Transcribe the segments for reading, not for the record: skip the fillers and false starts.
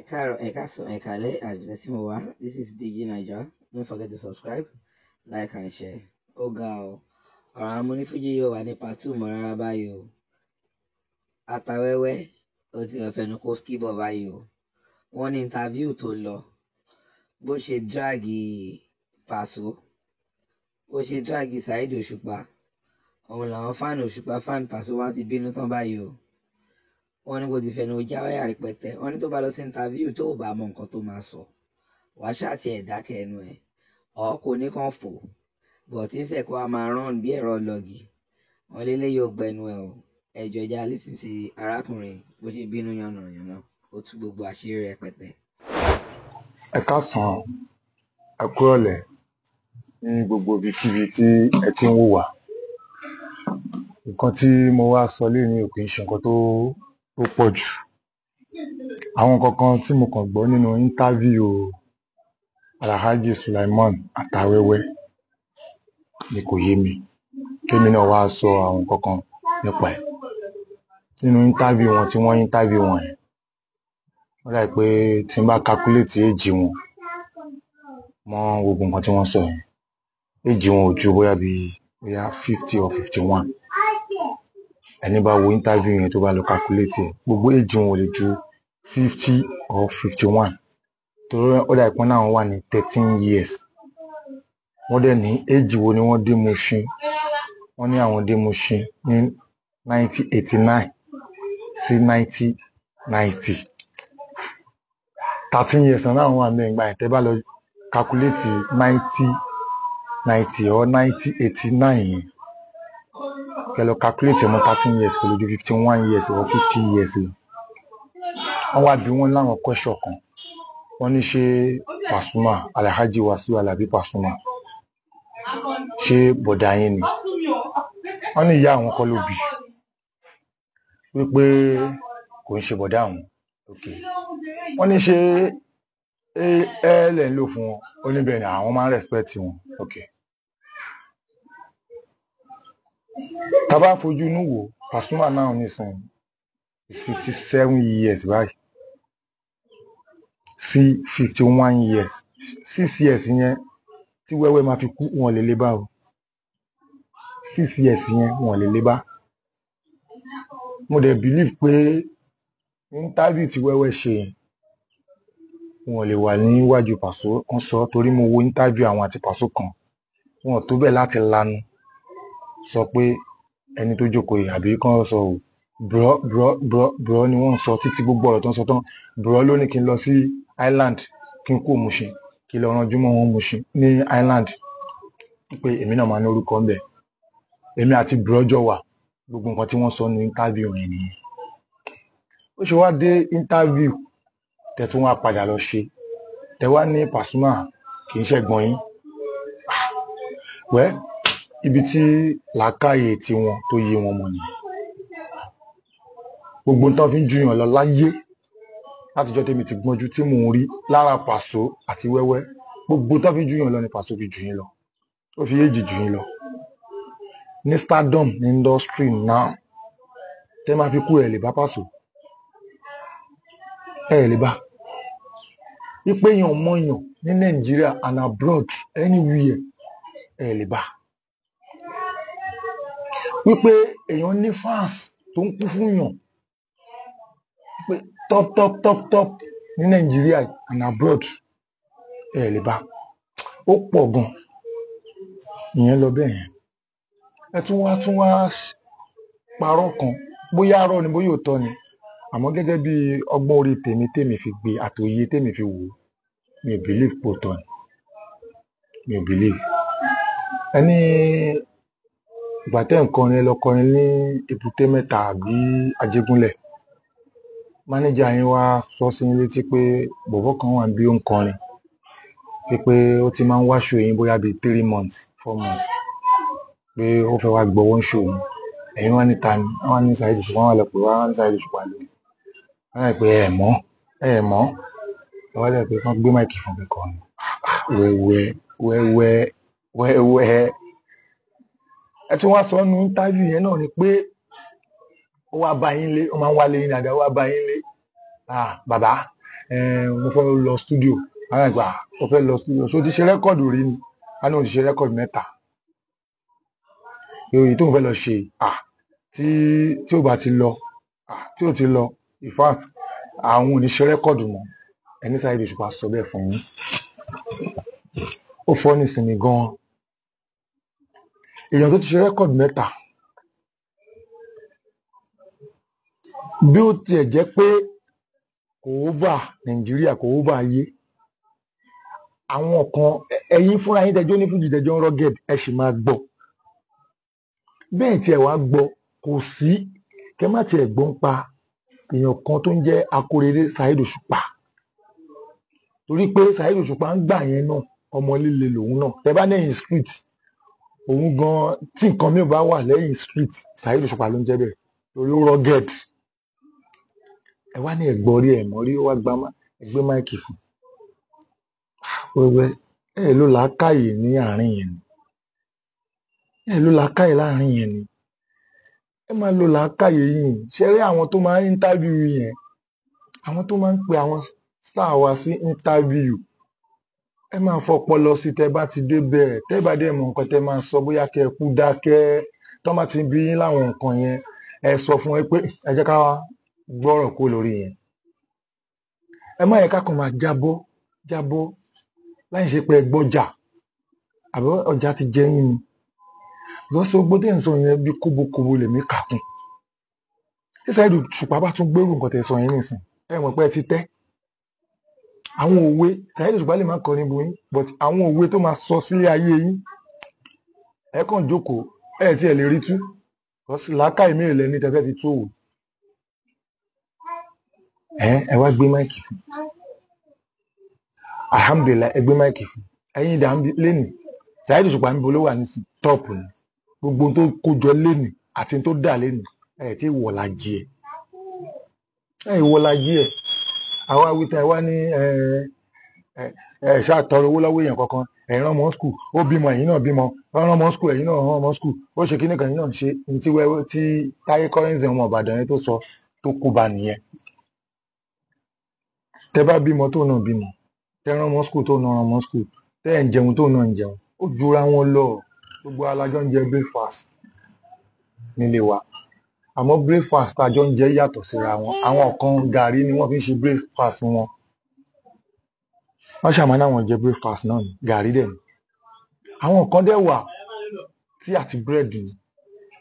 Káàárọ̀, ẹ káàsán, ẹ káalẹ́, àbísẹ́ tí mo wá. This is DG Naija. Don't forget to subscribe, like and share. Ó ga ọ, ọ̀rọ̀ àwọn onífújì yóò wà ní part 2 mọ́ rárá báyìí o. Atawẹ́wẹ́ ó ti fẹnu kó skibọ̀ báyìí o. Wọ́n ní interview tó lọ bó ṣe dráàgì Paso, bó ṣe dráàgì Saheed Òṣùpá. Òun làwọn fáànù Òṣùpá fáànù Paso wá ti bínú tán báyìí o. Wọ́n ní kò ti fẹnu já wáyà rẹpẹtẹ. Wọ́n ní tó bá lọ sí interview tó bá mọ nǹkan tó máa sọ, wàá ṣáàtì ẹ̀ dákẹ́ ẹnu ẹ̀ ọ̀ kò ní kàn fò bọ̀ tí ń sẹ̀kọ́ a máa rán bí ẹ̀rọ lọ́gì. Wọ́n lélẹ́ yóò gbẹnu ẹ̀ o. Ẹjọ́ ìjà lísìn sí arákùnrin bó ṣe bínú yànnàyànnà ó tú gbogbo àṣírí rẹpẹtẹ. Ẹ káàsán, ẹ kúrọ̀lẹ́ ní gbogbo ibikíbi tí ẹ ti ń wò wá. Nǹkan tí mo wá sọ lénìí ò kì í ṣe nǹkan tó pọ̀ jù. Àwọn kankan tí mo kàn gbọ́ nínú íńtávíù Alhaji Sulaiman Atawẹ́wẹ́ ni kò yé mi. Kémi náà wá sọ àwọn kankan nípa ẹ̀. Nínú íńtávíù wọn tí wọ́n íńtávíù wọn yẹn, wọ́n dà pé tí n bá calculate éèjì wọn mọ́ gbogbo nǹkan tí wọ́n sọ yẹn, éèjì wọn ò ju bóyá 50 or 51. Ẹni bá wo íńtávíù yẹn tó bá lọ calculate ẹ̀, gbogbo éèjì wọn ò lè ju 50 or 51. Torí ó dà pé náà wọ́n wà ní 13 years. Wọ́n dẹ̀ ní éèjì wo ni wọ́n dé Mushin. Wọ́n ní àwọn dé Mushin ní 1989 sí 1990. 13 years náà wọ́n wà ní ìgbà yẹn. Tẹ́ bá lọ calculate 1990 or 1989 yẹn, kẹ́ lọ calculate ọmọ 13 years kò lè ju 51 years or 50 years lọ. Wọ́n wá bí wọ́n láwọn question kan. Wọ́n ní ṣé Pasuma, Alhaji Wasiu Alabi Pasuma, ṣé bọ̀dá yín ni? Wọ́n ní ìyá àwọn kọ́ ló bí, wípé kò ń ṣe bọ̀dá àwọn. Wọ́n ní ṣé ẹ lẹ̀ ń lò fún wọn? Ó ní bẹ́ẹ̀ ni àwọn máa ń respect wọn. Tá bá fojú inú wò, Pasuma náà nísìnyí is 57 years báyìí sí 51 years. 6 years yẹn tí wẹ́wẹ́ máa fi kú wọn lè lé bá o. 6 years yẹn wọn lè lé bá. Mo dẹ̀ believe pé interview tí wẹ́wẹ́ ṣe yẹn wọn lè wà níwájú Paso kan sọ, torí mo wo interview àwọn àti Paso kan, wọn tó bẹ́ẹ̀ láti lanu sọ pé ẹni tó jókòó yìí àbí kan sọ ò bro ni wọ́n sọ títí gbogbo ọ̀rọ̀ tó ń sọ tán. Bro ló ní kí n lọ sí island, kí n kó Mushin, kí n lọ ranjú mọ́ wọn Mushin ní island, pé èmi náà máa ní orúkọ ńbẹ̀. Èmi àti bro jọ wà. Gbogbo nǹkan tí wọ́n sọ ní interview yẹn nìyẹn. Ó ṣe wá dé interview tẹ́ tún wá padà lọ ṣe, tẹ́ wá ní Pasuma kì í ṣẹ̀gbọ́n yín. Wẹ́ ibi tí làákàyè tí wọn tó yé wọn mọ̀ nìyẹn. Gbogbo nǹkan fi ń juyàn lọ láyé látijọ́ tèmi ti gbọ́njú tí mò ń rí lára Paso àti wẹ́wẹ́. Gbogbo nǹkan fi ń juyàn lọ ni Paso fi jù yín lọ. Ó fi éèjì jù yín lọ. Ní stardom ní industry now, tẹ́ máa fi kú ẹ̀ lè bá Paso. Ẹ lè bá. Wípé èèyàn mọ̀yàn ní Nàìjíríà and abroad anywhere, ẹ lè bá. Wípé èèyàn ní fans tó ń kú fún yàn, pé top ní Nàìjíríà and abroad, ẹ lè bá. Ó pọ̀ gan. Ìyẹn lọ bẹ́ẹ̀ yẹn. Ẹ tún wá parọ́ kan, bóyá arọ́ ni bóyá òótọ́ ni, àmọ́ gẹ́gẹ́ bí ọgbọ́n orí tèmi fi gbé àtòyé tèmi fi wò, mi ò believe pé òótọ́ ni. Mi ò believe. Ẹni ìgbà tẹ́ nǹkan ni ẹ lọ kọrin ní Èbúté Mẹ́ta àbí Ajégúnlẹ̀. Mánéjà yín wá sọ sí yín létí pé bọ̀bọ́ kan wà bí ó ń kọrin, pé ó ti máa ń wá show yín bóyá bí 3 months 4 months, pé ó fẹ́ wá gbọ́wọ́ show yín. Ẹ̀yin wá ní ta ni? Wọ́n wá ní Saheed Òṣùpá. Wọ́n wá lọ pé wọ́n ní Saheed Òṣùpá lónìí. Wọ́n rẹ̀ pé ẹ mọ̀. Lọ́wọ́ dẹ̀ pé kán gbé máìkì fún mi kọrin. Wẹ́wẹ́. Ẹ tún wá sọ nínú interview yẹn náà ni pé ó wá bá yín lé, ó máa ń wálé yín dáadáa, ó wá bá yín lé. Bàbá mo fẹ́ lọ studio àwọn àgbà mo fẹ́ lọ studio so ti ṣe rẹ́kọ̀dù rí ni a ní òun ti ṣe rẹ́kọ̀dù 3 èyí tó ń fẹ́ lọ ṣe tí ó bá ti lọ tí ó ti lọ in fact àwọn ò ní ṣe rẹ́kọ̀dù mọ́ ẹni Saheed Òṣùpá sọ bẹ́ẹ̀ fún yín ó fọ́ nísìnyí gan-an èèyàn tó ti ṣe rẹ́kọ̀dù 3 bí ó tiẹ̀ jẹ́ pé kò ó bà Nàìjíríà kò ó bà ayé àwọn kan ẹ̀yin fúnra yín tẹjọ́ ní fújì tẹjọ́ ń rọ́gẹ̀d ẹ sì máa gbọ́ bẹ́ẹ̀ tí ẹ wá gbọ́ kò sí kẹ má tiẹ̀ gbọ́ ń pa èèyàn kan tó ń jẹ́ Akórèrè Saheed Òṣùpá torí pé Saheed Òṣùpá ń gbà yẹn náà ọmọ líle lòun náà tẹ bá lẹ́yìn street òun gan tí nǹkan mi ò bá wà lẹ́yìn street Saheed Òṣùpá ló ń jẹ́ bẹ́ẹ̀ torí ó rọ́gẹ̀d ẹ wá ní ẹ̀gbọ́n rí ẹ̀mọ́ rí ó wá gba ẹgbẹ́ máìkì fún wẹ́wẹ́ ẹ ló làákàyè ní àárín yẹn ni ẹ ló làákàyè láàrin yẹn ni ẹ máa lo làákàyè yìí ṣe rí àwọn tó máa ń interview yẹn àwọn tó máa ń pe àwọn star wa sí interview ẹ máa fọpọlọ sí tẹ bá ti dé bẹ̀rẹ̀ tẹ bá dé mọ nǹkan tẹ máa sọ bóyá kẹ kú dákẹ́ tó má ti bí yín láwọn nǹkan yẹn ẹ sọ fún ẹ pé ẹ jẹ́ ká gbọ́rọ̀ kó lórí yẹn ẹ má yẹ ká kàn máa jábọ́ láì ṣe pé ẹ gbọ́jà àbí ọjà ti jẹ yín ni lọ́sọ̀ gbọ́dọ̀ ń sọ yẹn bí kóbókóbó lèmi kàkún tí Saheed Òṣùpá bá tún gbèrú nǹkan tẹ sọ yẹn nìsín ẹ mọ̀ pé ẹ ti tẹ́ àwọn òwe Saheed Òṣùpá lè má kọ níbo yín but àwọn òwe tó máa sọ sílé ayé yín ẹ kàn jókòó ẹ tí ẹ lè rí tú làákàyè mélòó lẹ ní tẹ fẹ́ fi tú òwò ẹ wá gbé máìkì fún alhamdulilayi ẹ gbé máìkì fún ẹ̀yin ìdá lẹ́nìí Saheed Òṣùpá ń bolówó àníṣe tọ́ọ̀pù ni gbogbo tó kójọ lẹ́nìí àti tó dà lẹ́nìí ẹ̀ tí wọ̀lájí ẹ̀ wọ̀lájí ẹ̀ àwa wíta ẹ̀ wá ní ṣàtọrọ owó lọ́wọ́ èèyàn kankan ẹ̀yin rán mọ́ skul ó bímọ ẹ̀yin náà bímọ rán mọ́ skul ẹ̀yin náà rán mọ́ skul ó ṣe kíní kan ẹ̀yin náà ṣe ní tí wẹ́wẹ́ tí Táyé Currency ọmọ Ìbàdàn yẹn tó sọ tó kó ba nìyẹn tẹ bá bímọ tó náà bímọ tẹ rán mọ́ skul tó náà rán mọ́ skul tẹ ẹ̀ ń jẹun tó náà ń jẹun ó jura wọn lọ gbogbo alájọ ń jẹ breakfast nílé wa àmọ́ breakfast àjọ ń jẹ yàtọ̀ síra wọn àwọn kan gàrí ni wọ́n fi ń ṣe breakfast wọn wọ́n ṣàmà náà wọ́n jẹ breakfast náà ní gàrí dẹ̀ ni àwọn kan dẹ̀ wà tí àti búrẹ́dì ni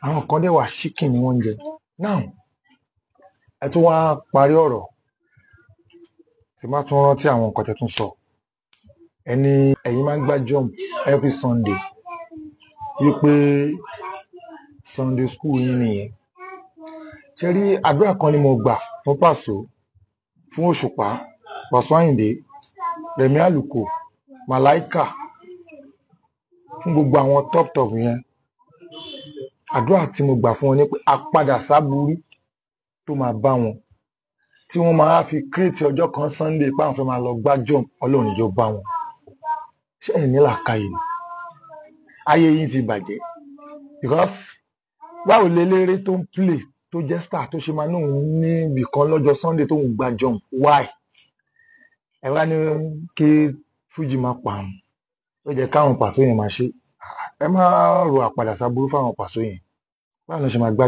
àwọn kan dẹ̀ wà chicken ni wọ́n ń jẹ now ẹ tún wá parí ọ̀rọ̀ tí má tún rántí àwọn nǹkan tẹ́ tún sọ ẹni ẹ̀yin máa ń gbá jump every Sunday wípé Sunday school yín nìyẹn ṣe rí àdúrà kan ni mo gbà fún Pàsó fún Òṣùpá Pàsó Àyìndé Rẹ̀mí Àlùkò Màláíkà fún gbogbo àwọn top yẹn àdúrà tí mo gbà fún wọn ni pé àpadà sábúrú tó máa bá wọn tí wọ́n máa fi create ọjọ́ kan Sunday páwọn fẹ́ máa lọ gbá jump Ọlọ́run ìjọ bá wọn ṣé ẹ̀ ní làákàyè ni ayé yín ti bàjẹ́ because báwo lélẹ́rẹ́ tó ń play tó jẹ́ star tó ṣe máa ní òun ní ibìkan lọ́jọ́ Sunday tó ń gba jump why ẹ wá ní kí Fuji máa pa àwọn ó jẹ́ káwọn Pàsó yẹn máa ṣe ẹ má ro àpàdà sábúrú fáwọn Pàsó yẹn báwo ló ṣe máa gbá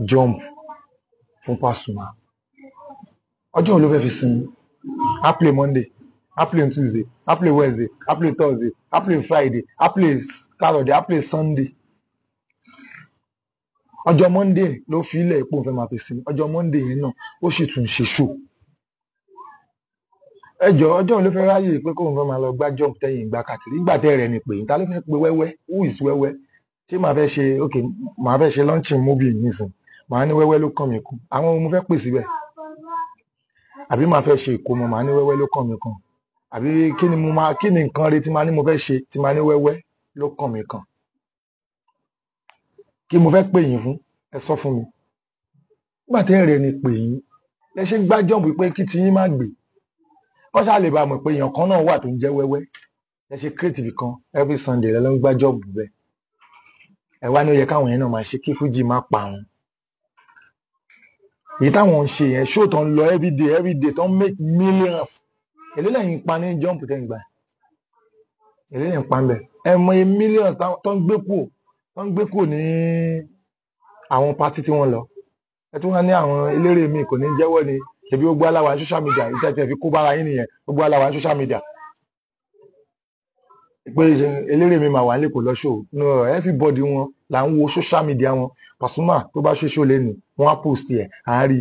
jump fún Pasuma ọjọ́ wo ló fẹ́ fi sinmi á play Monday á play Tuesday á play Wednesday á play Thursday á play Friday á play Saturday á play Sunday ọjọ́ Monday ló fi ilẹ̀ ipò fẹ́ máa fi sinmi ọjọ́ Monday yẹn náà ó sì tún ṣe show ẹjọ́ ọjọ́ wo ló fẹ́ ráyè pé kóun fẹ́ máa lọ gbá jump tẹ́yìn ìgbà kàkiri ìgbà tẹ́ rẹ̀ ni pé ta ló fẹ́ pe wẹ́wẹ́ who is wẹ́wẹ́ ṣé màá fẹ́ ṣe ok màá fẹ́ ṣe launching movie nísìn màá ní wẹ́wẹ́ ló kàn mí kù àwọn ohun mo fẹ́ pè síbẹ̀ àbí màá fẹ́ ṣe ìkómọ màá ní wẹ́wẹ́ ló kàn mí kàn àbí kí ni nǹkan rí tí màá ní mo fẹ́ ṣe tí màá ní wẹ́wẹ́ ló kàn mí kàn kí mo fẹ́ pè yín fún ẹ sọ fún mi nígbà tẹ́ rẹ̀ ni pè yín lẹ ṣe gbá jump pé kí ti yín má gbé wọ́n ṣáà lè bá mọ̀ pé èèyàn kan náà wà tó ń jẹ́ wẹ́wẹ́ ẹ ṣe creative kan every Sunday lẹ́ ló ń gbá jump bẹ́ẹ̀ ẹ wá ní ó yẹ káwọn yẹn náà máa ṣe kí Fuji má pa wọn èyí táwọn ń ṣe yẹn show tó ń lọ everyday tó ń make millions èlé lẹ́yìn pa ní jump tẹ́ ń gbà èlé lẹ́yìn pa ń bẹ̀ ẹ mọ iye millions tó ń gbé kúrò ní àwọn party tí wọ́n lọ ẹ tún wá ní àwọn eléré mi kò ní jẹ́wọ́ ni ṣebí gbogbo aláwa ní social media ìtẹ́tẹ́ fi kó bára yín nìyẹn gbogbo aláwa ní social media pé eléré mi máa wà nílé kò lọ show no everybody wọn là ń wo social media wọn Pasuma tó bá ṣe show lẹ́nu wọn á post ẹ̀ àárí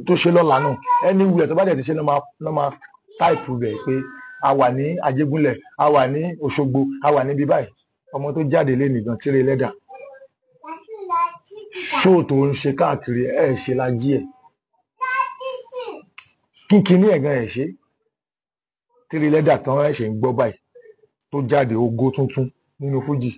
tó ṣe lọ́la náà anywhere tó bá dẹ̀ ti ṣe lọ́ máa type rẹ̀ pé a wà ní Ajégúnlẹ̀ a wà ní Òṣogbo a wà níbi báyìí ọmọ tó jáde lé nìgan tíre lẹ́dà show tó ń ṣe káàkiri ẹ̀ ṣe lájí ẹ̀ kínkínní ẹ̀gán ẹ̀ ṣe tíre lẹ́dà tán ẹ̀ ṣe ń gbọ́ báyìí tó jáde ògo tuntun nínú fújì